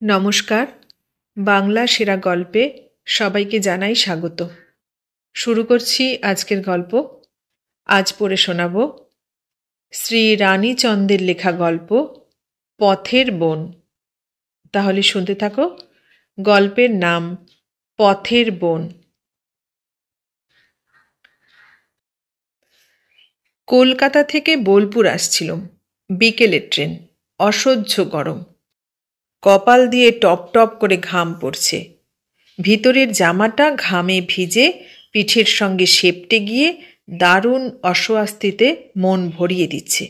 নমস্কার। বাংলা সেরা গল্পে সবাইকে জানাই স্বাগত। শুরু করছি আজকের গল্প। আজ পড়ে শোনাব শ্রী রানীচন্দের লেখা গল্প পথের বন। তাহলে শুনতে থাকো। গল্পের নাম পথের বন। কলকাতা থেকে বোলপুর আসছিলাম। বিকেলের ট্রেন। অসহ্য গরম। কপাল দিয়ে টপ টপ করে ঘাম পড়ছে। ভিতরের জামাটা ঘামে ভিজে পিঠের সঙ্গে সেপটে গিয়ে দারুণ অস্বস্তিতে মন ভরিয়ে দিচ্ছে।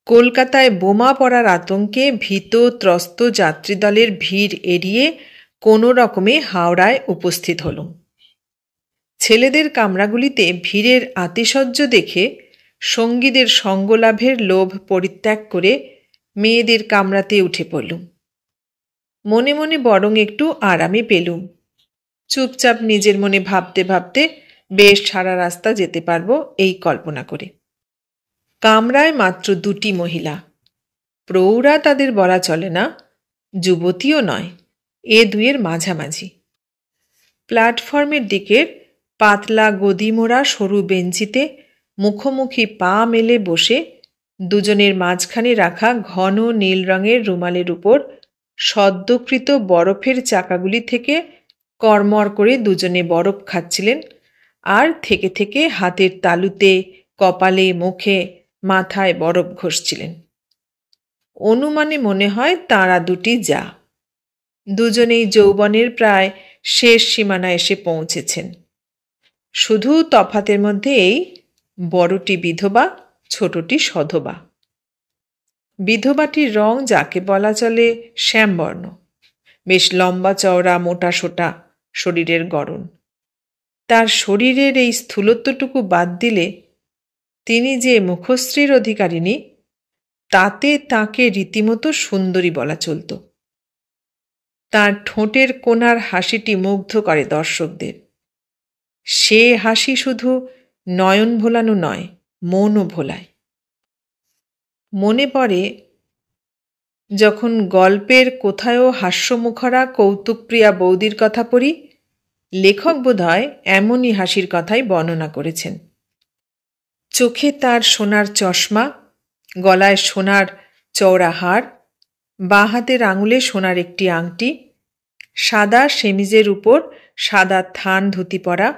কলকাতায় বোমা পড়ার আতঙ্কে ভীত ত্রস্ত যাত্রীদলের ভিড় এড়িয়ে কোনো রকমে হাওড়ায় উপস্থিত হলুম। ছেলেদের কামরাগুলিতে ভিড়ের আতিশয্য দেখে সঙ্গীদের সঙ্গলাভের লোভ পরিত্যাগ করে মেয়েদের কামরাতে উঠে পড়লুম। মনে মনে বরং একটু আরামে পেলুম। চুপচাপ নিজের মনে ভাবতে ভাবতে বেশ সারা রাস্তা যেতে পারবো এই কল্পনা করে। কামরায় মাত্র দুটি মহিলা। প্রৌঢ়া তাদের বলা চলে না, যুবতীও নয়, এ দুয়ের মাঝামাঝি। প্ল্যাটফর্মের দিকের পাতলা গদিমোড়া সরু বেঞ্চিতে মুখোমুখি পা মেলে বসে দুজনের মাঝখানে রাখা ঘন নীল রঙের রুমালের উপর সদ্যকৃত বরফের চাকাগুলি থেকে কড়মড় করে দুজনে বরফ খাচ্ছিলেন আর থেকে থেকে হাতের তালুতে, কপালে, মুখে, মাথায় বরফ ঘষছিলেন। অনুমানে মনে হয় তাঁরা দুটি যা। দুজনেই যৌবনের প্রায় শেষ সীমানায় এসে পৌঁছেছেন। শুধু তফাতের মধ্যে এই, বড়টি বিধবা, ছোটটি সধবা। বিধবাটির রং যাকে বলা চলে শ্যামবর্ণ, বেশ লম্বা চওড়া মোটা সোটা শরীরের গড়ন। তার শরীরের এই স্থূলত্বটুকু বাদ দিলে তিনি যে মুখশ্রীর অধিকারিণী তাতে তাকে রীতিমতো সুন্দরী বলা চলত। তার ঠোঁটের কোণার হাসিটি মুগ্ধ করে দর্শকদের। সে হাসি শুধু নয়ন ভোলানো নয়, মনও ভোলায়। মনে পড়ে যখন গল্পের কোথায়ও হাস্যমুখরা কৌতুকপ্রিয়া বৌদির কথা পড়ি, লেখক বোধহয় এমনই হাসির কথাই বর্ণনা করেছেন। চোখে তার সোনার চশমা, গলায় সোনার চওড়া হার, বাঁ হাতের আঙুলে সোনার একটি আংটি, সাদা সেমিজের উপর সাদা থান ধুতি পরা,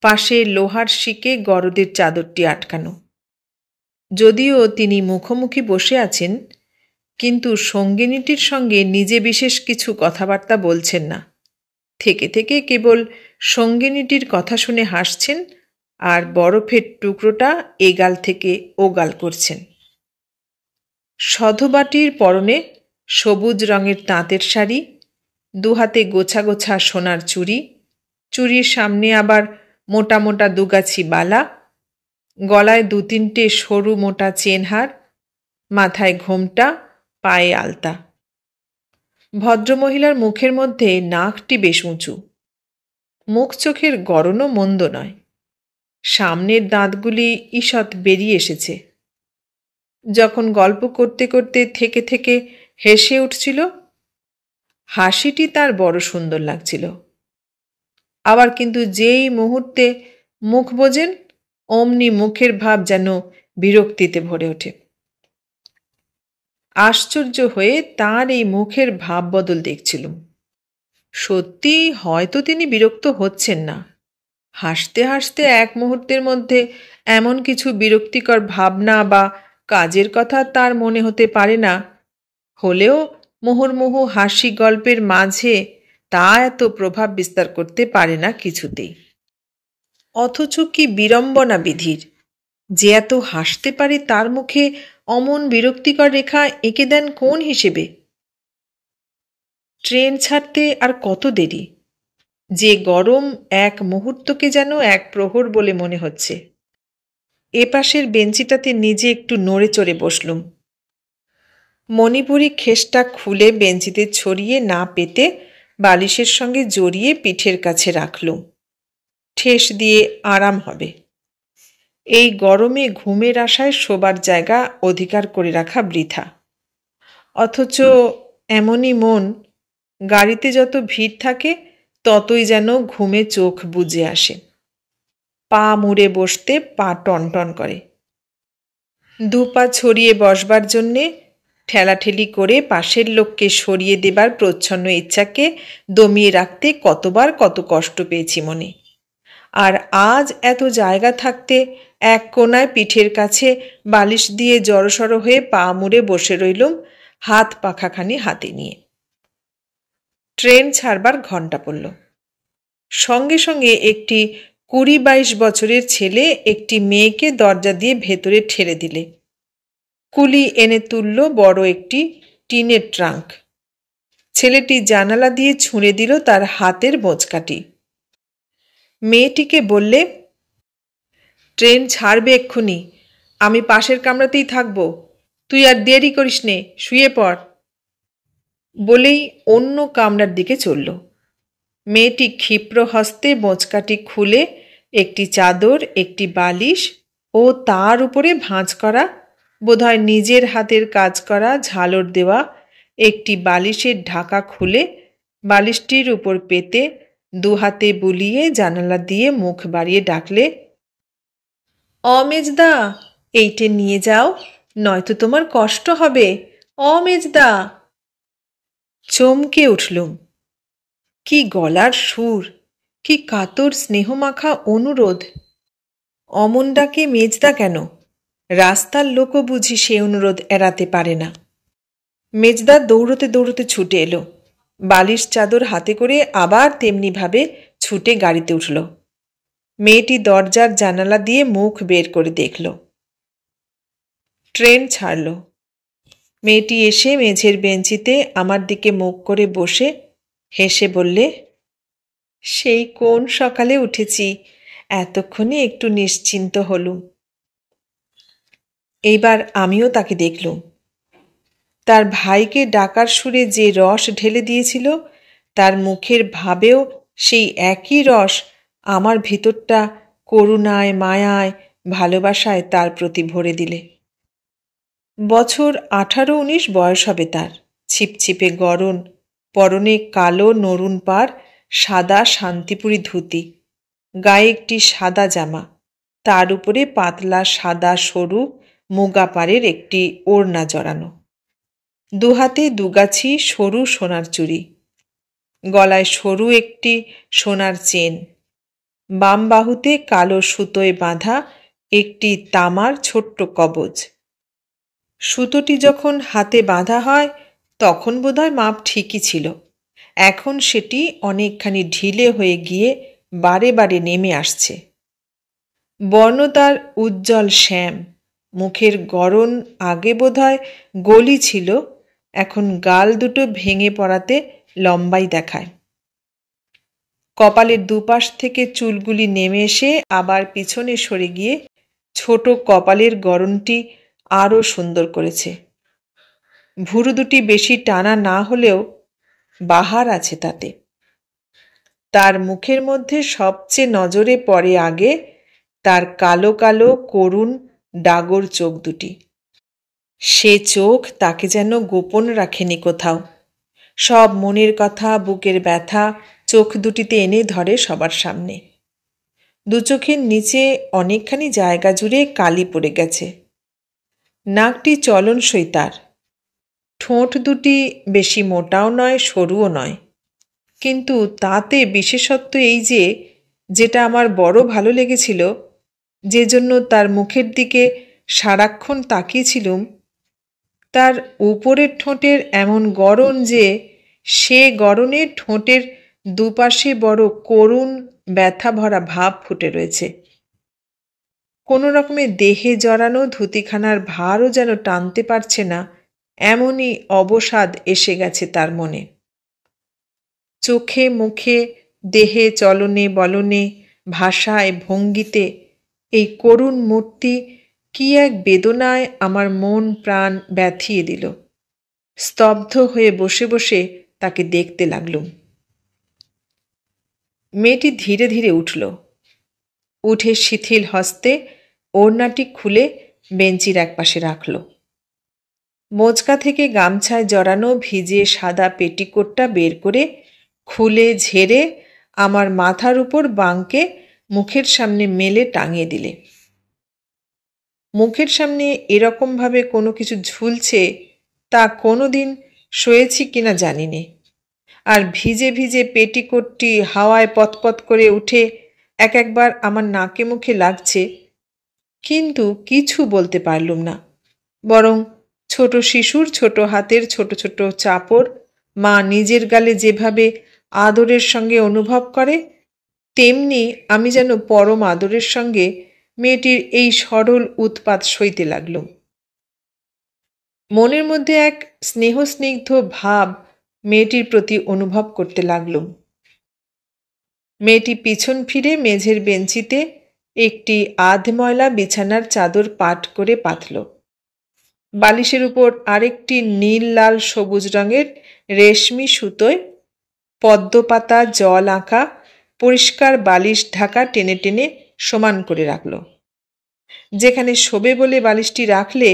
পাশে লোহার শিকে গরদের চাদরটি আটকানো। যদিও তিনি মুখোমুখি বসে আছেন, কিন্তু সঙ্গিনীটির সঙ্গে নিজে বিশেষ কিছু কথাবার্তা বলছেন না। থেকে থেকে কেবল সঙ্গিনীটির কথা শুনে হাসছেন আর বরফের টুকরোটা এগাল থেকে ওগাল করছেন। সধবাটির পরনে সবুজ রঙের তাঁতের শাড়ি, দুহাতে গোছা গোছা সোনার চুড়ি, চুড়ির সামনে আবার মোটা মোটা দুগাছি বালা, গলায় দু তিনটে সরু মোটা চেনহার, মাথায় ঘোমটা, পায়ে আলতা। ভদ্রমহিলার মুখের মধ্যে নাকটি বেশ উঁচু। মুখ চোখের গড়নও মন্দ নয়। সামনের দাঁতগুলি ঈষৎ বেরিয়ে এসেছে। যখন গল্প করতে করতে থেকে থেকে হেসে উঠছিল, হাসিটি তার বড় সুন্দর লাগছিল। আবার কিন্তু যেই মুহূর্তে মুখ বোঝেন, অমনি মুখের ভাব যেন বিরক্তিতে ভরে ওঠে। আশ্চর্য হয়ে তার এই মুখের ভাব বদল দেখছিলুম। সত্যি হয়তো তিনি বিরক্ত হচ্ছেন না। হাসতে হাসতে এক মুহূর্তের মধ্যে এমন কিছু বিরক্তিকর ভাবনা বা কাজের কথা তার মনে হতে পারে না, হলেও মুহুর্মুহু হাসি গল্পের মাঝে তা এত প্রভাব বিস্তার করতে পারে না কিছুতেই। অথচ কি বিড়ম্বনা বিধির, যে এত হাসতে পারে তার মুখে অমন বিরক্তিকর রেখা এঁকে দেন কোন হিসেবে? ট্রেন ছাড়তে আর কত দেরি! যে গরম এক মুহূর্তকে যেন এক প্রহর বলে মনে হচ্ছে। এপাশের বেঞ্চিটাতে নিজে একটু নড়ে চড়ে বসলুম। মণিপুরি খেসটা খুলে বেঞ্চিতে ছড়িয়ে না পেতে বালিশের সঙ্গে জড়িয়ে পিঠের কাছে রাখলুম। ঠেস দিয়ে আরাম হবে। এই গরমে ঘুমের আশায় শোবার জায়গা অধিকার করে রাখা বৃথা। অথচ এমনই মন, গাড়িতে যত ভিড় থাকে ততই যেন ঘুমে চোখ বুজে আসে। পা মুড়ে বসতে পা টনটন করে। দুপা ছড়িয়ে বসবার জন্যে ঠেলাঠেলি করে পাশের লোককে সরিয়ে দেবার প্রচ্ছন্ন ইচ্ছাকে দমিয়ে রাখতে কতবার কত কষ্ট পেয়েছি মনে। আর আজ এত জায়গা থাকতে এক কোনায় পিঠের কাছে বালিশ দিয়ে জড়সড় হয়ে পা মুড়ে বসে রইলুম হাত পাখাখানি হাতে নিয়ে। ট্রেন ছাড়বার ঘণ্টা পড়ল। সঙ্গে সঙ্গে একটি 20-22 বছরের ছেলে একটি মেয়েকে দরজা দিয়ে ভেতরে ঠেলে দিলে। কুলি এনে তুলল বড় একটি টিনের ট্রাঙ্ক। ছেলেটি জানালা দিয়ে ছুঁড়ে দিল তার হাতের বোঁচকাটি। মেয়েটিকে বললে, ট্রেন ছাড়বে এক্ষুনি, আমি পাশের কামরাতেই থাকব, তুই আর দেরি করিস নে, শুয়ে পড়। বলেই অন্য কামরার দিকে চলল। মেয়েটি ক্ষিপ্র হস্তে বোঁচকাটি খুলে একটি চাদর, একটি বালিশ ও তার উপরে ভাঁজ করা, বোধহয় নিজের হাতের কাজ করা ঝালর দেওয়া একটি বালিশের ঢাকা খুলে বালিশটির উপর পেতে দুহাতে বুলিয়ে জানালা দিয়ে মুখ বাড়িয়ে ডাকলে, অমেজদা, এইটে নিয়ে যাও, নয়তো তোমার কষ্ট হবে, অমেজদা। চমকে উঠলুম। কি গলার সুর, কি কাতর স্নেহমাখা অনুরোধ! অমন ডাকে মেজদা কেন? রাস্তার লোকও বুঝি সে অনুরোধ এড়াতে পারে না। মেজদা দৌড়তে দৌড়তে ছুটে এলো, বালিশ চাদর হাতে করে আবার তেমনিভাবে ছুটে গাড়িতে উঠল। মেয়েটি দরজার জানালা দিয়ে মুখ বের করে দেখল। ট্রেন ছাড়ল। মেয়েটি এসে মেঝের বেঞ্চিতে আমার দিকে মুখ করে বসে হেসে বললে, সেই কোন সকালে উঠেছি, এতক্ষণে একটু নিশ্চিন্ত হলুম। এইবার আমিও তাকে দেখলুম। তার ভাইকে ডাকার সুরে যে রস ঢেলে দিয়েছিল, তার মুখের ভাবেও সেই একই রস আমার ভিতরটা করুণায়, মায়ায়, ভালোবাসায় তার প্রতি ভরে দিলে। বছর 18-19 বয়স হবে তার। ছিপছিপে গরণ, পরনে কালো নরুন পাড় সাদা শান্তিপুরি ধুতি, গায়ে একটি সাদা জামা, তার উপরে পাতলা সাদা সরু মুগা পাড়ের একটি ওড়না জড়ানো, দুহাতে দুগাছি সরু সোনার চুড়ি, গলায় সরু একটি সোনার চেন, বাম বাহুতে কালো সুতোয় বাঁধা একটি তামার ছোট্ট কবজ। সুতোটি যখন হাতে বাঁধা হয় তখন বোধহয় মাপ ঠিকই ছিল, এখন সেটি অনেকখানি ঢিলে হয়ে গিয়ে বারে বারে নেমে আসছে। বর্ণ তার উজ্জ্বল শ্যাম, মুখের গড়ন আগে বোধহয় গলি ছিল, এখন গাল দুটো ভেঙে পড়াতে লম্বাই দেখায়। কপালের দুপাশ থেকে চুলগুলি নেমে এসে আবার পিছনে সরে গিয়ে ছোট কপালের গড়নটি আরও সুন্দর করেছে। ভুরু দুটি বেশি টানা না হলেও বাহার আছে তাতে। তার মুখের মধ্যে সবচেয়ে নজরে পড়ে আগে তার কালো কালো করুণ ডাগর চোখ দুটি। সে চোখ তাকে যেন গোপন রাখেনি কোথাও, সব মনের কথা, বুকের ব্যথা চোখ দুটিতে এনে ধরে সবার সামনে। দু চোখের নিচে অনেকখানি জায়গা জুড়ে কালি পড়ে গেছে। নাকটি চলনসই তার। ঠোঁট দুটি বেশি মোটাও নয়, সরুও নয়, কিন্তু তাতে বিশেষত্ব এই যে, যেটা আমার বড় ভালো লেগেছিল, যে জন্য তার মুখের দিকে সারাক্ষণ তাকিয়েছিলুম, তার উপরের ঠোঁটের এমন গড়ন যে সে গড়নে ঠোঁটের দুপাশে বড় করুণ ব্যথা ভরা ভাব ফুটে রয়েছে। কোনো রকমে দেহে জড়ানো ধুতিখানার ভারও যেন টানতে পারছে না, এমনই অবসাদ এসে গেছে তার মনে। চোখে, মুখে, দেহে, চলনে বলনে, ভাষায়, ভঙ্গিতে এই করুণ মূর্তি কি এক বেদনায় আমার মন প্রাণ ব্যথিয়ে দিল। স্তব্ধ হয়ে বসে বসে তাকে দেখতে লাগলুম। মেয়েটি ধীরে ধীরে উঠল। উঠে শিথিল হস্তে ওড়নাটি খুলে বেঞ্চির একপাশে রাখল। মোচকা থেকে গামছায় জড়ানো ভিজে সাদা পেটিকোটটা বের করে খুলে ঝেড়ে আমার মাথার উপর বাঁকে মুখের সামনে মেলে টাঙিয়ে দিলে। মুখের সামনে এরকমভাবে কোনো কিছু ঝুলছে তা কোনো দিন শোয়েছি কিনা জানি নে। আর ভিজে ভিজে পেটিকোটটি হাওয়ায় পতপত করে উঠে এক একবার আমার নাকে মুখে লাগছে, কিন্তু কিছু বলতে পারলুম না। বরং ছোট শিশুর ছোট হাতের ছোট ছোট চাপড় মা নিজের গালে যেভাবে আদরের সঙ্গে অনুভব করে, তেমনি আমি যেন পরম আদরের সঙ্গে মেয়েটির এই সরল উৎপাত সইতে লাগলুম। মনের মধ্যে এক স্নেহস্নিগ্ধ ভাব মেয়েটির প্রতি অনুভব করতে লাগলুম। মেয়েটি পিছন ফিরে মেঝের বেঞ্চিতে একটি আধময়লা বিছানার চাদর পাট করে পাতল। বালিশের উপর আরেকটি নীল লাল সবুজ রঙের রেশমি সুতোয় পদ্মপাতা জল আঁকা পরিষ্কার বালিশ ঢাকা টেনে টেনে সমান করে রাখল। যেখানে শোবে বলে বালিশটি রাখলে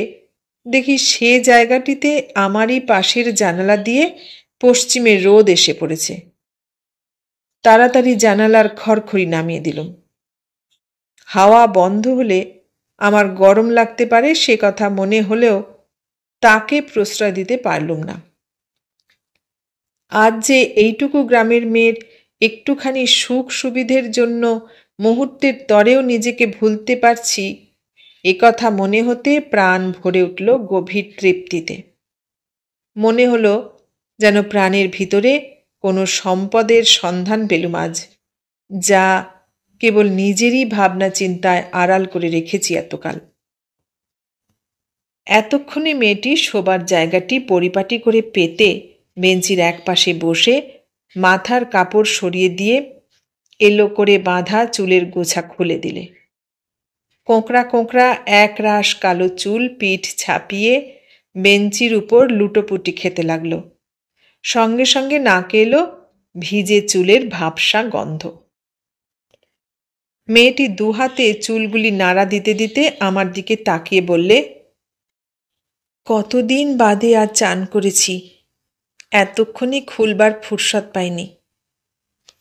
দেখি সে জায়গাটিতে আমারই পাশের জানালা দিয়ে পশ্চিমে রোদ এসে পড়েছে। তাড়াতাড়ি জানালার খড়খড়ি নামিয়ে দিলুম। হাওয়া বন্ধ হলে আমার গরম লাগতে পারে সে কথা মনে হলেও তাকে প্রশ্রয় দিতে পারলুম না। আজ যে এইটুকু গ্রামের মেয়ের একটুখানি সুখ সুবিধের জন্য মুহূর্তের তরেও নিজেকে ভুলতে পারছি, এ কথা মনে হতে প্রাণ ভরে উঠল গভীর তৃপ্তিতে। মনে হলো যেন প্রাণের ভিতরে কোনো সম্পদের সন্ধান পেলুম আজ, যা কেবল নিজেরই ভাবনা চিন্তায় আড়াল করে রেখেছি এতকাল। এতক্ষণে মেয়েটি শোবার জায়গাটি পরিপাটি করে পেতে বেঞ্চির এক পাশে বসে মাথার কাপড় সরিয়ে দিয়ে এলো করে বাঁধা চুলের গোছা খুলে দিলে। কোঁকড়া কোঁকড়া এক রাশ কালো চুল পিঠ ছাপিয়ে বেঞ্চির উপর লুটোপুটি খেতে লাগল। সঙ্গে সঙ্গে নাকে এলো ভিজে চুলের ভাবসা গন্ধ। মেয়েটি দুহাতে চুলগুলি নাড়া দিতে দিতে আমার দিকে তাকিয়ে বললে, কতদিন বাদে আজ চান করেছি, এতক্ষণে খুলবার ফুরসত পাইনি।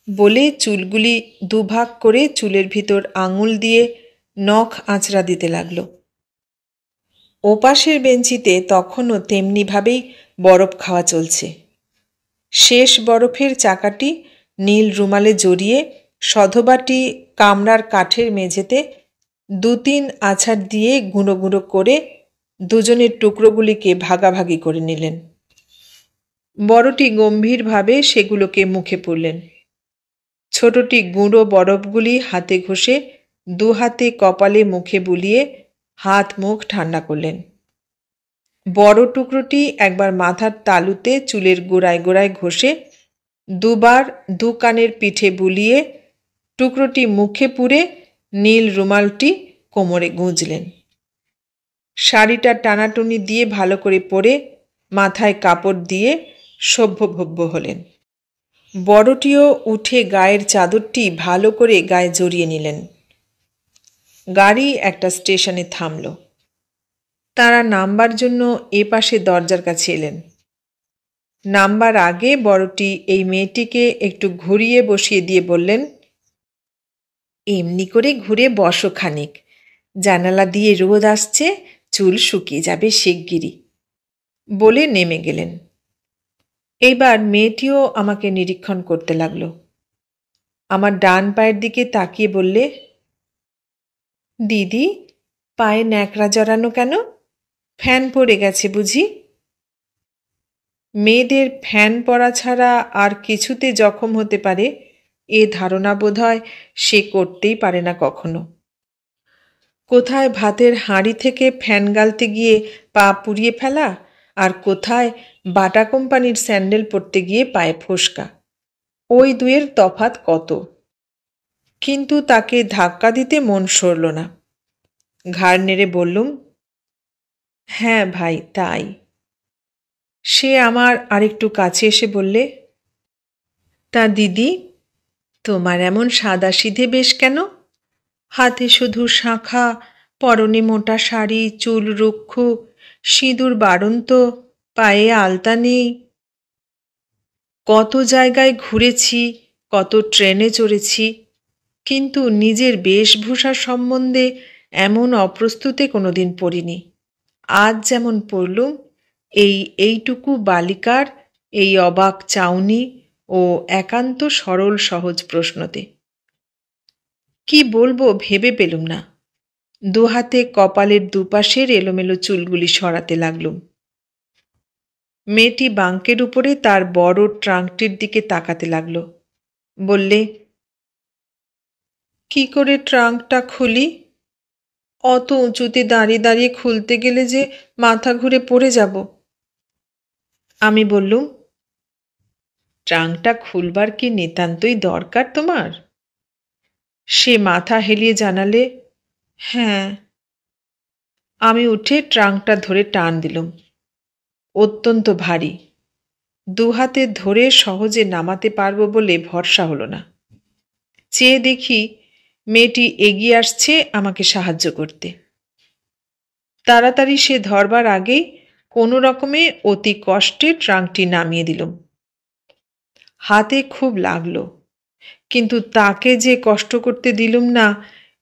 বলে চুলগুলি দুভাগ করে চুলের ভিতর আঙুল দিয়ে নখ আঁচড়া দিতে লাগল। ওপাশের বেঞ্চিতে তখনও তেমনিভাবেই বরফ খাওয়া চলছে। শেষ বরফের চাকাটি নীল রুমালে জড়িয়ে সধবাটি কামরার কাঠের মেঝেতে 2-3 আছাড় দিয়ে গুঁড়ো গুঁড়ো করে দুজনের টুকরোগুলিকে ভাগাভাগি করে নিলেন। বড়টি গম্ভীরভাবে সেগুলোকে মুখে পুরলেন। ছোটটি গুঁড়ো বরফগুলি হাতে ঘষে দুহাতে কপালে মুখে বুলিয়ে হাত মুখ ঠান্ডা করলেন। বড় টুকরোটি একবার মাথার তালুতে চুলের গোড়ায় গোড়ায় ঘষে দুবার দু কানের পিঠে বুলিয়ে টুকরোটি মুখে পুরে নীল রুমালটি কোমরে গুঁজলেন। শাড়িটা টানাটুনি দিয়ে ভালো করে পরে মাথায় কাপড় দিয়ে সভ্যভব্য হলেন। বড়টিও উঠে গায়ের চাদরটি ভালো করে গায়ে জড়িয়ে নিলেন। গাড়ি একটা স্টেশনে থামল। তারা নামবার জন্য এ পাশে দরজার কাছে এলেন। নামবার আগে বড়টি এই মেয়েটিকে একটু ঘুরিয়ে বসিয়ে দিয়ে বললেন, এমনি করে ঘুরে বসো খানিক, জানালা দিয়ে রোদ আসছে, চুল শুকিয়ে যাবে শিগগিরই। বলে নেমে গেলেন। এইবার মেয়েটিও আমাকে নিরীক্ষণ করতে লাগল। আমার ডান পায়ের দিকে তাকিয়ে বললে, দিদি, পায়ে ন্যাকড়া জড়ানো কেন? ফ্যান পড়ে গেছে বুঝি? মেয়েদের ফ্যান পরা ছাড়া আর কিছুতে জখম হতে পারে এ ধারণা বোধহয় সে করতেই পারে না কখনো। কোথায় ভাতের হাঁড়ি থেকে ফ্যান গালতে গিয়ে পা পুড়িয়ে ফেলা, আর কোথায় বাটা কোম্পানির স্যান্ডেল পরতে গিয়ে পায়ে ফোসকা, ওই দুয়ের তফাৎ কত। কিন্তু তাকে ধাক্কা দিতে মন সরল না। ঘাড় নেড়ে বললুম, হ্যাঁ ভাই, তাই। সে আমার আরেকটু কাছে এসে বললে, তা দিদি, তোমার এমন সাদাসিধে বেশ কেন? হাতে শুধু শাঁখা, পরনে মোটা শাড়ি, চুল রুক্ষ, সিঁদুর বাড়ন্ত, পায়ে আলতা নেই। কত জায়গায় ঘুরেছি, কত ট্রেনে চড়েছি, কিন্তু নিজের বেশভূষা সম্বন্ধে এমন অপ্রস্তুতে কোনোদিন পড়িনি। আজ যেমন পড়লুম এইটুকু বালিকার এই অবাক চাউনি ও একান্ত সরল সহজ প্রশ্নতে। কি বলবো ভেবে পেলুম না। দুহাতে কপালের দুপাশের এলোমেলো চুলগুলি সরাতে লাগলুম। মেয়েটি বাঙ্কের উপরে তার বড় ট্রাঙ্কটির দিকে তাকাতে লাগল। বললে, কি করে ট্রাঙ্কটা খুলি? অত উঁচুতে দাঁড়িয়ে দাঁড়িয়ে খুলতে গেলে যে মাথা ঘুরে পড়ে যাব। আমি বললুম, ট্রাঙ্কটা খুলবার কি নিতান্তই দরকার তোমার? সে মাথা হেলিয়ে জানালে, হ্যাঁ। আমি উঠে ট্রাঙ্কটা ধরে টান দিলুম। অত্যন্ত ভারী, দুহাতে ধরে সহজে নামাতে পারবো বলে ভরসা হলো না। চেয়ে দেখি মেয়েটি এগিয়ে আসছে আমাকে সাহায্য করতে। তাড়াতাড়ি সে ধরবার আগেই কোনো রকমে অতি কষ্টে ট্রাঙ্কটি নামিয়ে দিলুম। হাতে খুব লাগলো, কিন্তু তাকে যে কষ্ট করতে দিলুম না,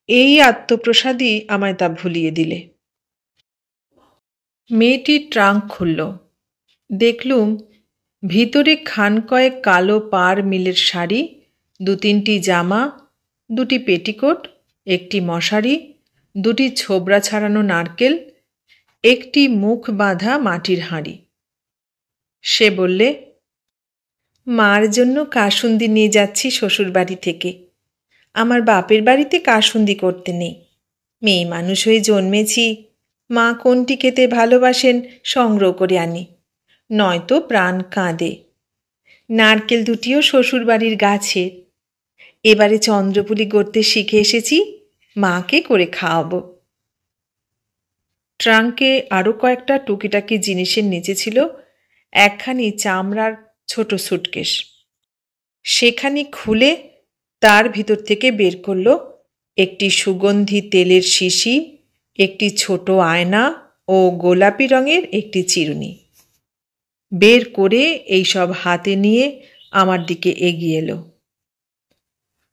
এই আত্মপ্রসাদই আমায় তা ভুলিয়ে দিলে। মেয়েটি ট্রাঙ্ক খুলল। দেখলুম ভিতরে খান কয়েক কালো পাড় মিলের শাড়ি, 2-3টি জামা, 2টি পেটিকোট, একটি মশারি, 2টি ছোবড়া ছাড়ানো নারকেল, একটি মুখ বাঁধা মাটির হাঁড়ি। সে বললে, মার জন্য কাসুন্দি নিয়ে যাচ্ছি শ্বশুর বাড়ি থেকে। আমার বাপের বাড়িতে কাসুন্দি করতে নেই। মেয়ে মানুষ হয়ে জন্মেছি, মা কোনটি খেতে ভালোবাসেন সংগ্রহ করে আনি, নয়তো প্রাণ কাঁদে। নারকেল দুটিও শ্বশুর বাড়ির গাছের। এবারে চন্দ্রপুলি গড়তে শিখে এসেছি, মাকে করে খাওয়াবো। ট্রাঙ্কে আরও কয়েকটা টুকিটাকি জিনিসের নিচে ছিল একখানি চামড়ার ছোট সুটকেস। সেখানি খুলে তার ভিতর থেকে বের করল একটি সুগন্ধি তেলের শিশি, একটি ছোট আয়না ও গোলাপি রঙের একটি চিরুনি। বের করে এইসব হাতে নিয়ে আমার দিকে এগিয়ে এলো।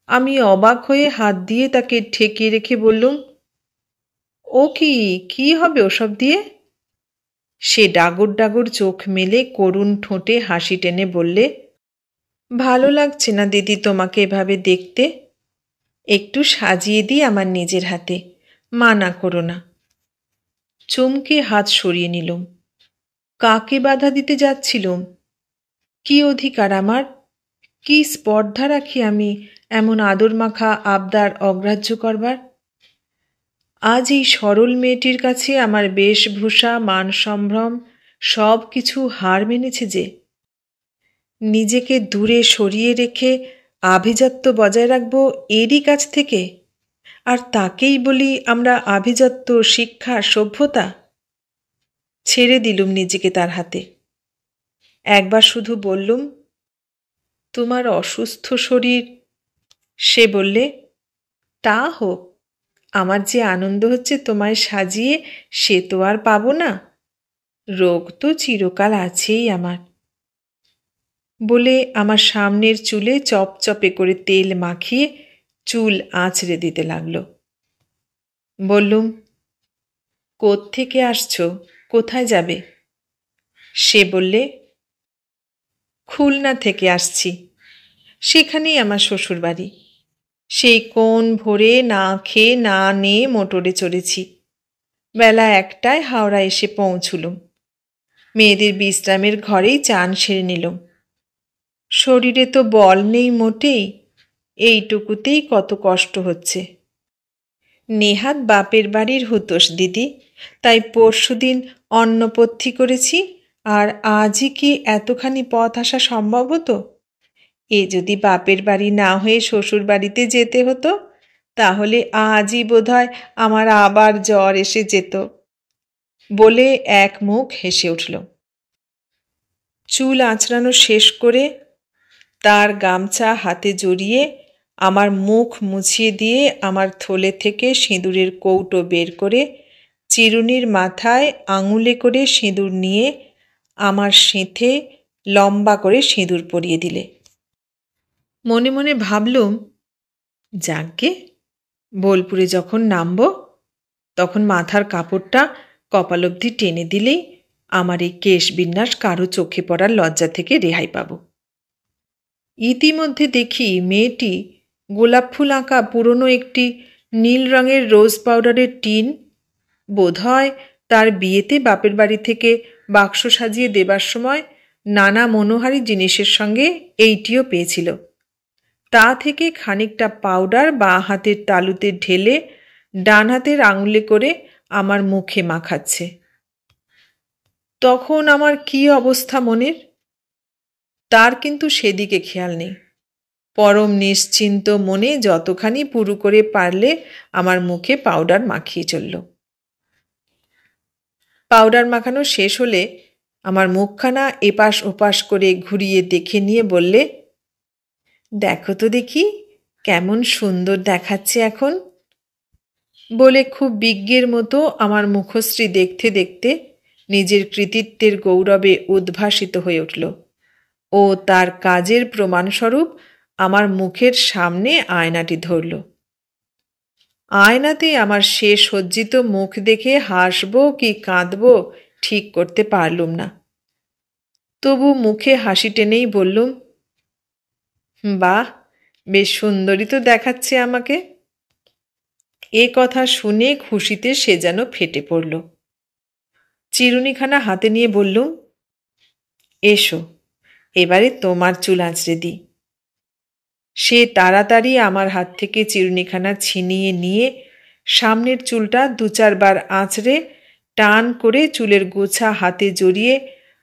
আমি অবাক হয়ে হাত দিয়ে তাকে ঠেকিয়ে রেখে বললুম, ও কি হবে ওসব দিয়ে? সে ডাগর ডাগর চোখ মেলে করুণ ঠোঁটে হাসি টেনে বললে, ভালো লাগছে না দিদি তোমাকে এভাবে দেখতে। একটু সাজিয়ে দিই আমার নিজের হাতে, মানা করো না। চমকে হাত সরিয়ে নিলুম। কাকে বাধা দিতে যাচ্ছিলুম? কি অধিকার আমার? কি স্পর্ধা রাখি আমি এমন আদর মাখা আবদার অগ্রাহ্য করবার? আজ এই সরল মেয়েটির কাছে আমার বেশভূষা, মান সম্ভ্রম সব কিছু হার মেনেছে যে। নিজেকে দূরে সরিয়ে রেখে আভিজাত্য বজায় রাখব এরই কাছ থেকে, আর তাকেই বলি আমরা আভিজাত্য, শিক্ষা, সভ্যতা। ছেড়ে দিলুম নিজেকে তার হাতে। একবার শুধু বললুম, তোমার অসুস্থ শরীর। সে বললে, তা হোক, আমার যে আনন্দ হচ্ছে তোমায় সাজিয়ে, সে তো আর পাবো না। রোগ তো চিরকাল আছেই আমার। বলে আমার সামনের চুলে চপচপে করে তেল মাখিয়ে চুল আঁচড়ে দিতে লাগল। বললুম, কোত্থেকে আসছো, কোথায় যাবে? সে বললে, খুলনা থেকে আসছি, সেখানেই আমার শ্বশুর বাড়ি। সেই কোন ভোরে না খেয়ে না নিয়ে মোটরে চড়েছি। বেলা 1টায় হাওড়া এসে পৌঁছলুম। মেয়েদের বিশ্রামের ঘরেই চান সেরে নিলুম। শরীরে তো বল নেই মোটেই, এইটুকুতেই কত কষ্ট হচ্ছে। নেহাত বাপের বাড়ির হুতোষ দিদি, তাই পরশুদিন অন্নপথ্যি করেছি, আর আজই কি এতখানি পথ আসা সম্ভব হতো? এ যদি বাপের বাড়ি না হয়ে শ্বশুর বাড়িতে যেতে হতো, তাহলে আজই বোধহয় আমার আবার জ্বর এসে যেত। বলে এক মুখ হেসে উঠল। চুল আঁচড়ানো শেষ করে তার গামছা হাতে জড়িয়ে আমার মুখ মুছিয়ে দিয়ে আমার থলে থেকে সিঁদুরের কৌটো বের করে চিরুনির মাথায় আঙুলে করে সিঁদুর নিয়ে আমার সিঁথে লম্বা করে সিঁদুর পরিয়ে দিলে। মনে মনে ভাবলুম, যাকগে, বোলপুরে যখন নামব তখন মাথার কাপড়টা কপাল অবধি টেনে দিলেই আমার এই কেশ বিন্যাস কারো চোখে পড়ার লজ্জা থেকে রেহাই পাব। ইতিমধ্যে দেখি মেয়েটি গোলাপ ফুল আঁকা পুরনো একটি নীল রঙের রোজ পাউডারের টিন, বোধহয় তার বিয়েতে বাপের বাড়ি থেকে বাক্স সাজিয়ে দেবার সময় নানা মনোহারী জিনিসের সঙ্গে এইটিও পেয়েছিল। তা থেকে খানিকটা পাউডার বাঁ হাতের তালুতে ঢেলে ডান হাতের আঙুলে করে আমার মুখে মাখাচ্ছে। তখন আমার কি অবস্থা মনের, তার কিন্তু সেদিকে খেয়াল নেই। পরম নিশ্চিন্ত মনে যতখানি পুরু করে পারলে আমার মুখে পাউডার মাখিয়ে চলল। পাউডার মাখানো শেষ হলে আমার মুখখানা এপাশ ওপাশ করে ঘুরিয়ে দেখে নিয়ে বললে, দেখো তো দেখি কেমন সুন্দর দেখাচ্ছে এখন, বলে খুব বিজ্ঞের মতো আমার মুখশ্রী দেখতে দেখতে নিজের কৃতিত্বের গৌরবে উদ্ভাসিত হয়ে উঠল ও তার কাজের প্রমাণস্বরূপ আমার মুখের সামনে আয়নাটি ধরল। আয়নাতে আমার সে সজ্জিত মুখ দেখে হাসব কি কাঁদব ঠিক করতে পারলুম না। তবু মুখে হাসি টেনেই বললুম, বাহ, বেশ সুন্দরী তো দেখাচ্ছে আমাকে। এ কথা শুনে খুশিতে সে যেন ফেটে পড়ল। চিরুনিখানা হাতে নিয়ে বললুম, এসো এবারে তোমার চুল আঁচড়ে দিই। সে তাড়াতাড়ি আমার হাত থেকে চিরুনিখানা ছিনিয়ে নিয়ে সামনের চুলটা দু চারবার আঁচড়ে টান করে চুলের গোছা হাতে জড়িয়ে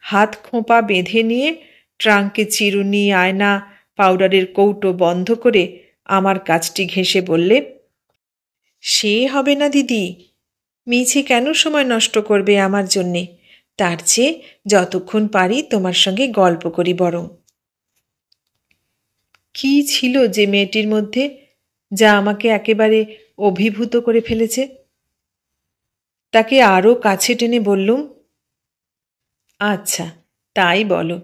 হাত খোঁপা বেঁধে নিয়ে ট্রাঙ্কে চিরুনি, আয়না, পাউডারের কৌটো বন্ধ করে আমার কাজটি ঘেঁষে বললে, সে হবে না দিদি, মিছে কেন সময় নষ্ট করবে আমার জন্যে, তার চেয়ে যতক্ষণ পারি তোমার সঙ্গে গল্প করি বরং। কি ছিল যে মেয়েটির মধ্যে যা আমাকে একেবারে অভিভূত করে ফেলেছে? তাকে আরও কাছে টেনে বললুম, আচ্ছা তাই বলো,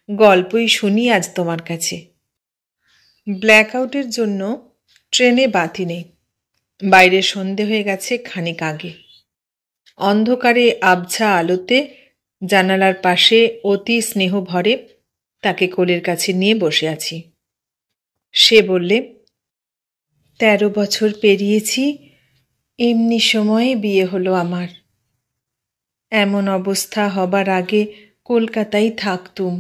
গল্পই শুনি আজ তোমার কাছে। ব্ল্যাকআউটের জন্য ট্রেনে বাতি নেই, বাইরে সন্ধে হয়ে গেছে খানিক আগে। অন্ধকারে আবছা আলোতে জানালার পাশে অতি স্নেহ ভরে তাকে কোলের কাছে নিয়ে বসে আছি। সে বললে, 13 বছর পেরিয়েছি, এমনি সময়ে বিয়ে হলো আমার। এমন অবস্থা হবার আগে কলকাতায় থাকতুম,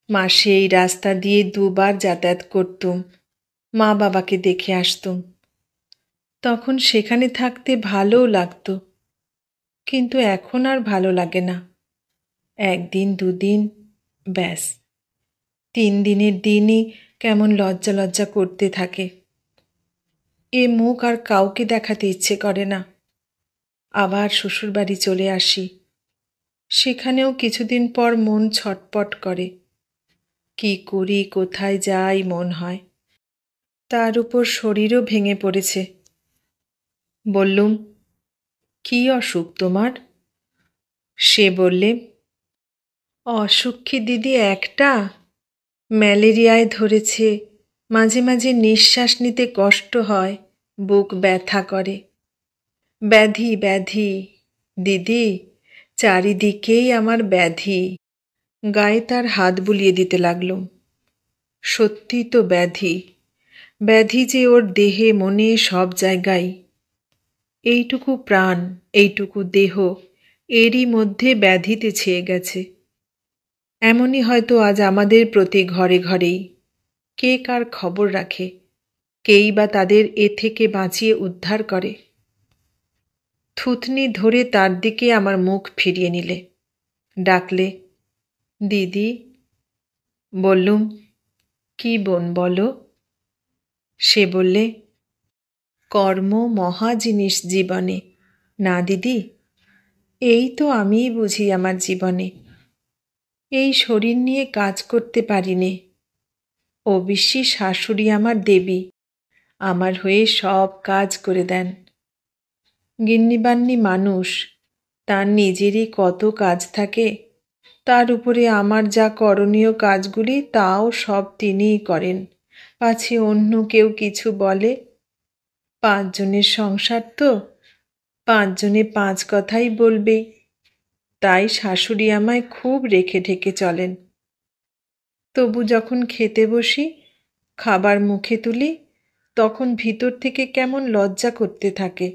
মাসে এই রাস্তা দিয়ে 2 বার যাতায়াত করতুম, মা বাবাকে দেখে আসতুম। তখন সেখানে থাকতে ভালোও লাগতো, কিন্তু এখন আর ভালো লাগে না। 1 দিন 2 দিন, ব্যাস। 3 দিনের দিনই কেমন লজ্জা লজ্জা করতে থাকে। এ মুখ আর কাউকে দেখাতে ইচ্ছে করে না। আবার শ্বশুরবাড়ি চলে আসি, সেখানেও কিছুদিন পর মন ছটপট করে। কি করি, কোথায় যাই মন হয়। তার উপর শরীরও ভেঙে পড়েছে। বললুম, কি অসুখ তোমার? সে বললে, অসুখ কি দিদি একটা? ম্যালেরিয়ায় ধরেছে, মাঝে মাঝে নিঃশ্বাস নিতে কষ্ট হয়, বুক ব্যথা করে। ব্যাধি ব্যাধি দিদি, চারিদিকেই আমার ব্যাধি। গায়ে তার হাত বুলিয়ে দিতে লাগলুম। সত্যি তো ব্যাধি, ব্যাধি যে ওর দেহে মনে সব জায়গায়। এইটুকু প্রাণ, এইটুকু দেহ, এরই মধ্যে ব্যাধিতে ছেয়ে গেছে। এমনই হয়তো আজ আমাদের প্রতি ঘরে ঘরেই। কে কার খবর রাখে, কেই বা তাদের এ থেকে বাঁচিয়ে উদ্ধার করে। থুতনি ধরে তার দিকে আমার মুখ ফিরিয়ে নিলে, ডাকলে, দিদি। বললুম, কি বোন বলো? সে বললে, কর্ম মহা জিনিস জীবনে, না দিদি? এই তো আমিই বুঝি আমার জীবনে। এই শরীর নিয়ে কাজ করতে পারিনে। অবশ্যই শাশুড়ি আমার দেবী, আমার হয়ে সব কাজ করে দেন। গিন্নিবান্নি মানুষ, তার নিজেরই কত কাজ থাকে, তার উপরে আমার যা করণীয় কাজগুলি তাও সব তিনিই করেন, পাছে অন্য কেউ কিছু বলে। 5 জনের সংসার তো, 5 জনে 5 কথাই বলবে, তাই শাশুড়ি আমায় খুব রেখে ঢেকে চলেন। তবু যখন খেতে বসি, খাবার মুখে তুলি, তখন ভিতর থেকে কেমন লজ্জা করতে থাকে।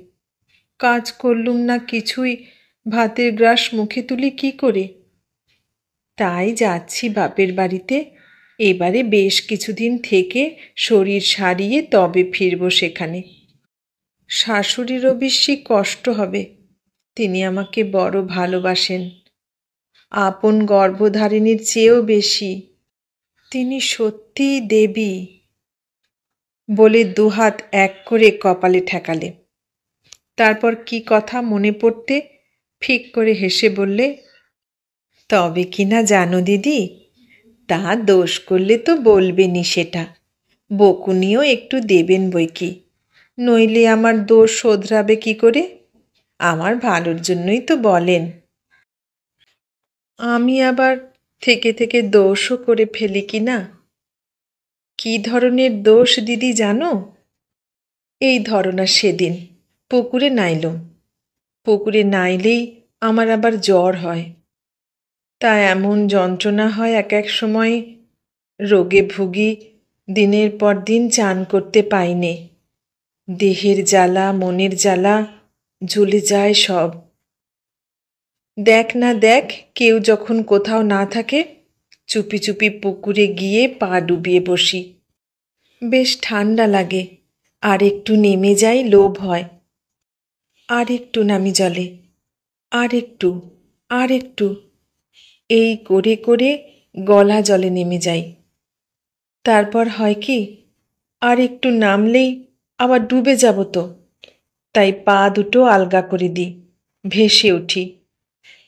কাজ করলুম না কিছুই, ভাতের গ্রাস মুখে তুলি কি করে? তাই যাচ্ছি বাপের বাড়িতে, এবারে বেশ কিছুদিন থেকে শরীর সারিয়ে তবে ফিরব সেখানে। শাশুড়িরও বেশি কষ্ট হবে, তিনি আমাকে বড় ভালোবাসেন, আপন গর্ভধারিণীর চেয়েও বেশি। তিনি সত্যিই দেবী। বলে দুহাত এক করে কপালে ঠেকালে। তারপর কি কথা মনে পড়তে ফিক করে হেসে বললে, তবে কিনা জানো দিদি, তা দোষ করলে তো বলবেনই সেটা, বকুনিও একটু দেবেন বইকি, নইলে আমার দোষ শোধরাবে কি করে? আমার ভালোর জন্যই তো বলেন। আমি আবার থেকে থেকে দোষও করে ফেলি কি না? কি ধরনের দোষ দিদি জানো? এই ধরো না, সেদিন পুকুরে নাইলুম, পুকুরে নাইলেই আমার আবার জ্বর হয়, তা এমন যন্ত্রণা হয় এক এক সময়, রোগে ভুগি, দিনের পর দিন চান করতে পাইনে, দেহের জ্বালা মনের জ্বালা, জ্বলে যায় সব। দেখ না দেখ, কেউ যখন কোথাও না থাকে, চুপি চুপি পুকুরে গিয়ে পা ডুবিয়ে বসি, বেশ ঠান্ডা লাগে, আর একটু নেমে যাই লোভ হয়, আর একটু নামি জলে, আর একটু, আর একটু, এই করে করে গলা জলে নেমে যাই। তারপর হয় কি, আর একটু নামলেই আবার ডুবে যাব তো, তাই পা দুটো আলগা করে দিই, ভেসে উঠি।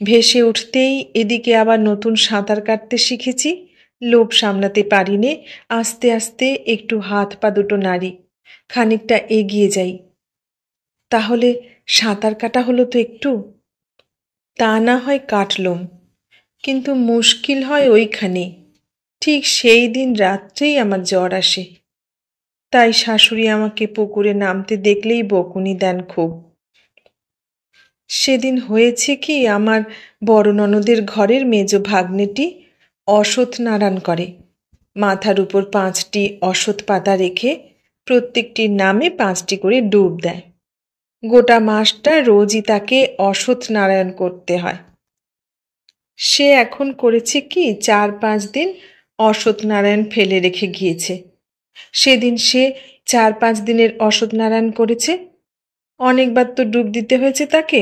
ভেসে উঠতেই এদিকে আবার নতুন সাঁতার কাটতে শিখেছি, লোভ সামলাতে পারিনে, আস্তে আস্তে একটু হাত পা দুটো নাড়ি, খানিকটা এগিয়ে যাই, তাহলে সাঁতার কাটা হলো তো একটু। তা না হয় কাটলুম, কিন্তু মুশকিল হয় ওইখানে, ঠিক সেই দিন রাত্রেই আমার জ্বর আসে। তাই শাশুড়ি আমাকে পুকুরে নামতে দেখলেই বকুনি দেন খুব। সেদিন হয়েছে কি, আমার বড় ননদের ঘরের মেজ ভাগ্নেটি অশ্বত্থ নারায়ণ করে, মাথার উপর 5টি অশ্বত্থ পাতা রেখে প্রত্যেকটির নামে 5টি করে ডুব দেয়। গোটা মাসটা রোজই তাকে অশ্বত্থ নারায়ণ করতে হয়। সে এখন করেছে কি, 4-5 দিন অশ্বত্থ নারায়ণ ফেলে রেখে গিয়েছে। সেদিন সে 4-5 দিনের অশ্বত্থ নারায়ণ করেছে, অনেকবার তো ডুব দিতে হয়েছে তাকে,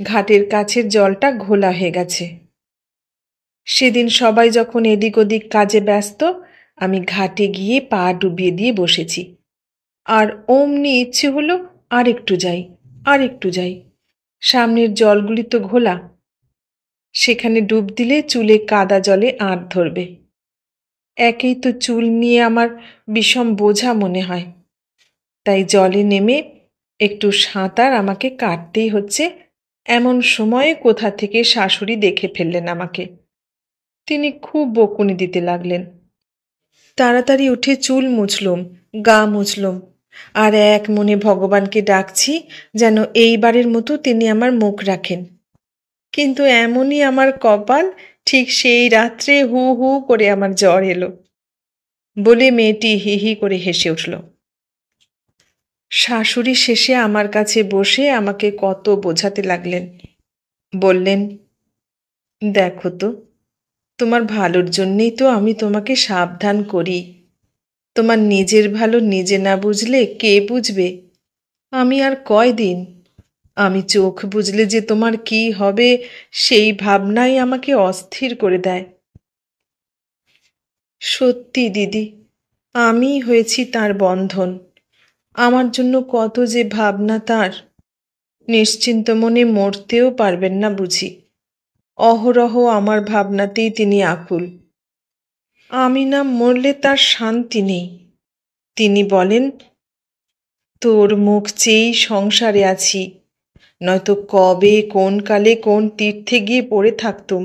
ঘাটের কাছের জলটা ঘোলা হয়ে গেছে। সেদিন সবাই যখন এদিক ওদিক কাজে ব্যস্ত, আমি ঘাটে গিয়ে পা ডুবিয়ে দিয়ে বসেছি, আর অমনি ইচ্ছে হলো আর একটু যাই, আর একটু যাই, সামনের জলগুলি তো ঘোলা, সেখানে ডুব দিলে চুলে কাদা জলে আঁট ধরবে। একেই তো চুল নিয়ে আমার বিষম বোঝা মনে হয়, তাই জলে নেমে একটু সাঁতার আমাকে কাটতেই হচ্ছে। এমন সময়ে কোথা থেকে শাশুড়ি দেখে ফেললেন আমাকে, তিনি খুব বকুনি দিতে লাগলেন। তাড়াতাড়ি উঠে চুল মুছলুম, গা মুছলুম, আর এক মনে ভগবানকে ডাকছি যেন এইবারের মতো তিনি আমার মুখ রাখেন। কিন্তু এমনই আমার কপাল, ঠিক সেই রাত্রে হু হু করে আমার জ্বর এলো। বলে মেয়েটি হি হি করে হেসে উঠল। শাশুড়ি শেষে আমার কাছে বসে আমাকে কত বোঝাতে লাগলেন। বললেন, দেখো তো, তোমার ভালোর জন্যেই তো আমি তোমাকে সাবধান করি, তোমার নিজের ভালো নিজে না বুঝলে কে বুঝবে? আমি আর কয়দিন, আমি চোখ বুঝলে যে তোমার কি হবে সেই ভাবনাই আমাকে অস্থির করে দেয়। সত্যি দিদি, আমি হয়েছি তার বন্ধন, আমার জন্য কত যে ভাবনা তার, নিশ্চিন্ত মনে মরতেও পারবেন না বুঝি, অহরহ আমার ভাবনাতেই তিনি আকুল। আমি না মরলে তার শান্তি নেই। তিনি বলেন, তোর মুখ চেয়েই সংসারে আছি, নয়তো কবে কোন কালে কোন তীর্থে গিয়ে পড়ে থাকতুম।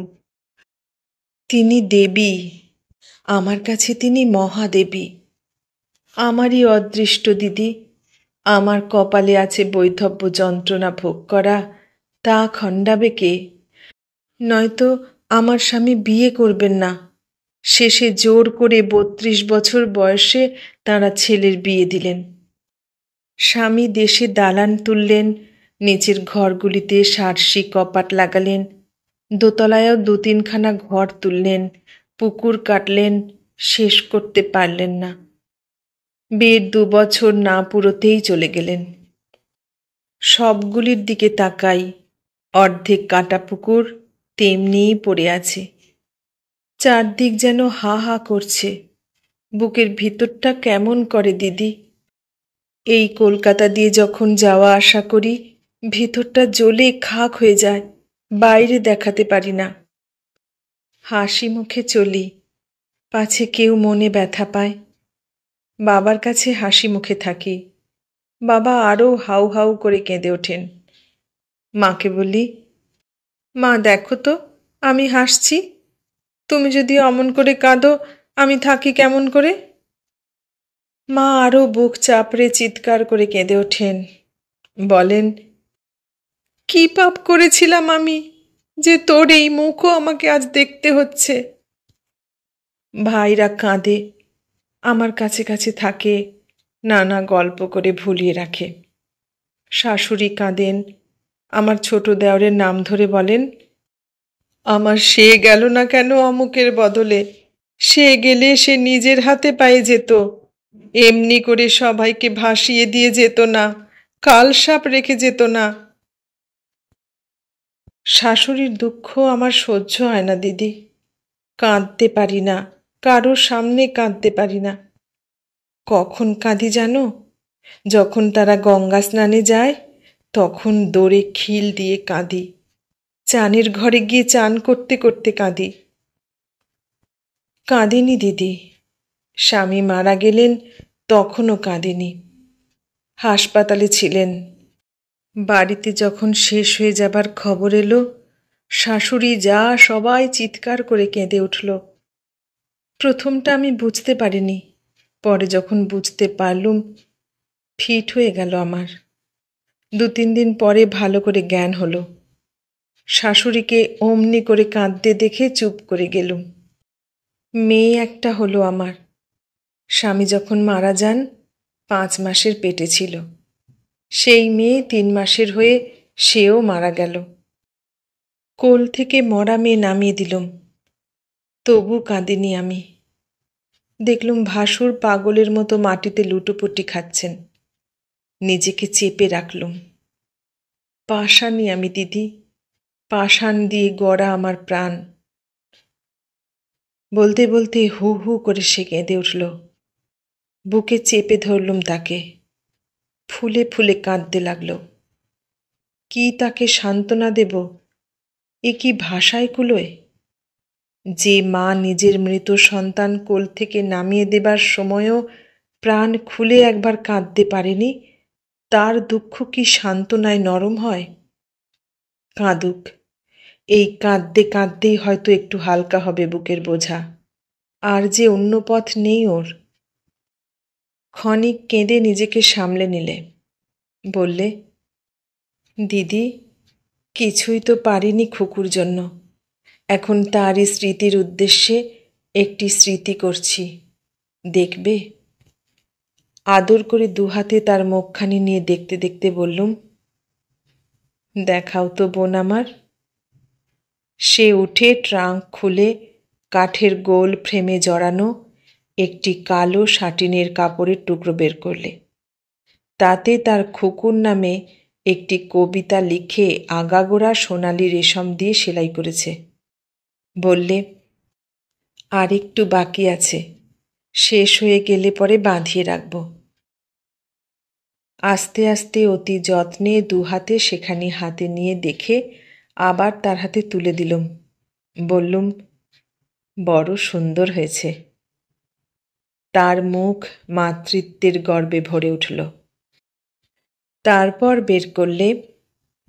তিনি দেবী, আমার কাছে তিনি মহাদেবী। আমারই অদৃষ্ট দিদি, আমার কপালে আছে বৈধব্য যন্ত্রণা ভোগ করা, তা খণ্ডাবে কে? নয়তো আমার স্বামী বিয়ে করবেন না। শেষে জোর করে ৩২ বছর বয়সে তাঁরা ছেলের বিয়ে দিলেন। স্বামী দেশে দালান তুললেন, নিচের ঘরগুলিতে সারসি কপাট লাগালেন, দোতলায়ও ২-৩খানা ঘর তুললেন, পুকুর কাটলেন, শেষ করতে পারলেন না। বিয়ের ২ বছর না পুরোতেই চলে গেলেন। সবগুলির দিকে তাকাই, অর্ধেক কাটা পুকুর তেমনিই পড়ে আছে। চারদিক যেন হা হা করছে। বুকের ভিতরটা কেমন করে দিদি। এই কলকাতা দিয়ে যখন যাওয়া আসা করি, ভিতরটা জ্বলে খাক হয়ে যায়, বাইরে দেখাতে পারি না। হাসি মুখে চলি, পাছে কেউ মনে ব্যথা পায়। বাবার কাছে হাসি মুখে থাকি। বাবা আরও হাউ হাউ করে কেঁদে ওঠেন। মাকে বলি, মা দেখো তো, আমি হাসছি, তুমি যদি অমন করে কাঁদো আমি থাকি কেমন করে? মা আরও বুক চাপড়ে চিৎকার করে কেঁদে ওঠেন। বলেন, কি পাপ করেছিলাম আমি যে তোর এই মুখও আমাকে আজ দেখতে হচ্ছে? ভাইরা কাঁদে, আমার কাছে কাছে থাকে, নানা গল্প করে ভুলিয়ে রাখে। শাশুড়ি কাঁদেন, আমার ছোট দেওরের নাম ধরে বলেন, আমার সে গেল না কেন অমুকের বদলে? সে গেলে সে নিজের হাতে পায়ে যেত, এমনি করে সবাইকে ভাসিয়ে দিয়ে যেত না, কালসাপ রেখে যেত না। শাশুড়ির দুঃখ আমার সহ্য হয় না দিদি। কাঁদতে পারি না, কারোর সামনে কাঁদতে পারি না। কখন কাঁদি জানো? যখন তারা গঙ্গা স্নানে যায়, তখন দৌড়ে খিল দিয়ে কাঁদি। চানের ঘরে গিয়ে চান করতে করতে কাঁদি। কাঁদিনি দিদি, স্বামী মারা গেলেন তখনও কাঁদিনি। হাসপাতালে ছিলেন। বাড়িতে যখন শেষ হয়ে যাবার খবর এলো, শাশুড়ি যা সবাই চিৎকার করে কেঁদে উঠল। প্রথমটা আমি বুঝতে পারিনি, পরে যখন বুঝতে পারলুম, ফিট হয়ে গেল আমার। ২-৩ দিন পরে ভালো করে জ্ঞান হলো। শাশুড়িকে অমনি করে কাঁদতে দেখে চুপ করে গেলুম। মেয়ে একটা হলো আমার। স্বামী যখন মারা যান ৫ মাসের পেটে ছিল। সেই মেয়ে ৩ মাসের হয়ে সেও মারা গেল। কোল থেকে মরা মেয়ে নামিয়ে দিলুম, তবু কাঁদিনি আমি। দেখলুম ভাসুর পাগলের মতো মাটিতে লুটোপুটি খাচ্ছেন। নিজেকে চেপে রাখলুম। পাষাণী আমি দিদি, পাষাণ দিয়ে গড়া আমার প্রাণ। বলতে বলতে হু হু করে সে কেঁদে উঠল। বুকে চেপে ধরলুম তাকে। ফুলে ফুলে কাঁদতে লাগল। কি তাকে সান্ত্বনা দেব, এ কি ভাষায় কুলোয়? যে মা নিজের মৃত সন্তান কোল থেকে নামিয়ে দেবার সময়ও প্রাণ খুলে একবার কাঁদতে পারেনি, তার দুঃখ কি সান্ত্বনায় নরম হয়? কাঁদুক, এই কাঁদতে কাঁদতেই হয়তো একটু হালকা হবে বুকের বোঝা। আর যে অন্য পথ নেই ওর। ক্ষণিক কেঁদে নিজেকে সামলে নিলে। বললে, দিদি, কিছুই তো পারিনি খুকুর জন্য। এখন তারই স্মৃতির উদ্দেশ্যে একটি স্মৃতি করছি, দেখবে? আদর করে দুহাতে তার মুখখানি নিয়ে দেখতে দেখতে বললুম, দেখাও তো বোন আমার। সে উঠে ট্রাঙ্ক খুলে কাঠের গোল ফ্রেমে জড়ানো একটি কালো সাটিনের কাপড়ের টুকরো বের করলে। তাতে তার খুকুর নামে একটি কবিতা লিখে আগাগোড়া সোনালি রেশম দিয়ে সেলাই করেছে। বললে, আর একটু বাকি আছে, শেষ হয়ে গেলে পরে বাঁধিয়ে রাখব। আস্তে আস্তে অতি যত্নে দুহাতে সেখানে হাতে নিয়ে দেখে আবার তার হাতে তুলে দিলুম। বললুম, বড় সুন্দর হয়েছে। তার মুখ মাতৃত্বের গর্বে ভরে উঠল। তারপর বের করলে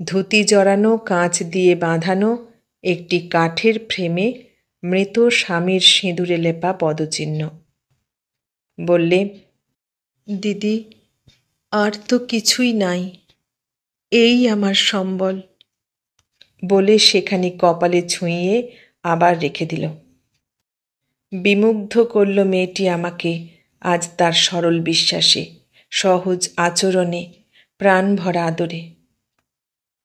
ধুতি জড়ানো কাঁচ দিয়ে বাঁধানো একটি কাঠের ফ্রেমে মৃত স্বামীর সিঁদুরে লেপা পদচিহ্ন। বললে, দিদি, আর তো কিছুই নাই, এই আমার সম্বল। বলে সেখানে কপালে ছুঁয়ে আবার রেখে দিল। বিমুগ্ধ করল মেয়েটি আমাকে আজ তার সরল বিশ্বাসে, সহজ আচরণে, প্রাণ ভরা আদরে।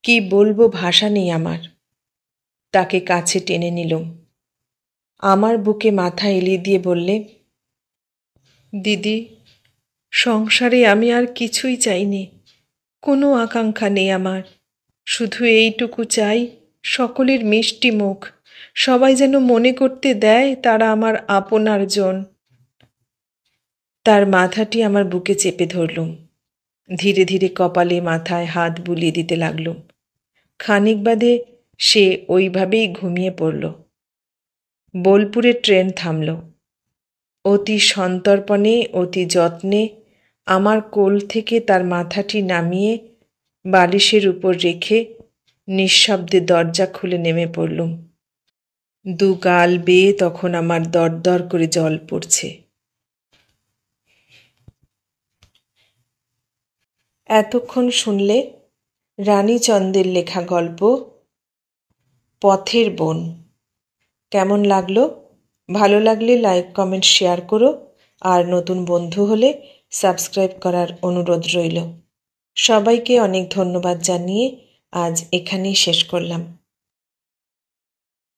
কি বলবো, ভাষা নেই আমার। তাকে কাছে টেনে নিলুম। আমার বুকে মাথা এলিয়ে দিয়ে বললে, দিদি, সংসারে আমি আর কিছুই চাইনি, কোনো আকাঙ্ক্ষা নেই আমার। শুধু এইটুকু চাই, সকলের মিষ্টি মুখ, সবাই যেন মনে করতে দেয় তারা আমার আপনার জন। তার মাথাটি আমার বুকে চেপে ধরলুম। ধীরে ধীরে কপালে মাথায় হাত বুলিয়ে দিতে লাগলুম। খানিক বাদে সে ওইভাবেই ঘুমিয়ে পড়ল। বোলপুরে ট্রেন থামল। অতি সন্তর্পণে, অতি যত্নে আমার কোল থেকে তার মাথাটি নামিয়ে বালিশের উপর রেখে নিঃশব্দে দরজা খুলে নেমে পড়লুম। দু গাল বেয়ে তখন আমার দরদর করে জল পড়ছে। এতক্ষণ শুনলে রানীচন্দের লেখা গল্প পথের বোন। কেমন লাগলো? ভালো লাগলে লাইক, কমেন্ট, শেয়ার করো। আর নতুন বন্ধু হলে সাবস্ক্রাইব করার অনুরোধ রইল। সবাইকে অনেক ধন্যবাদ জানিয়ে আজ এখানেই শেষ করলাম।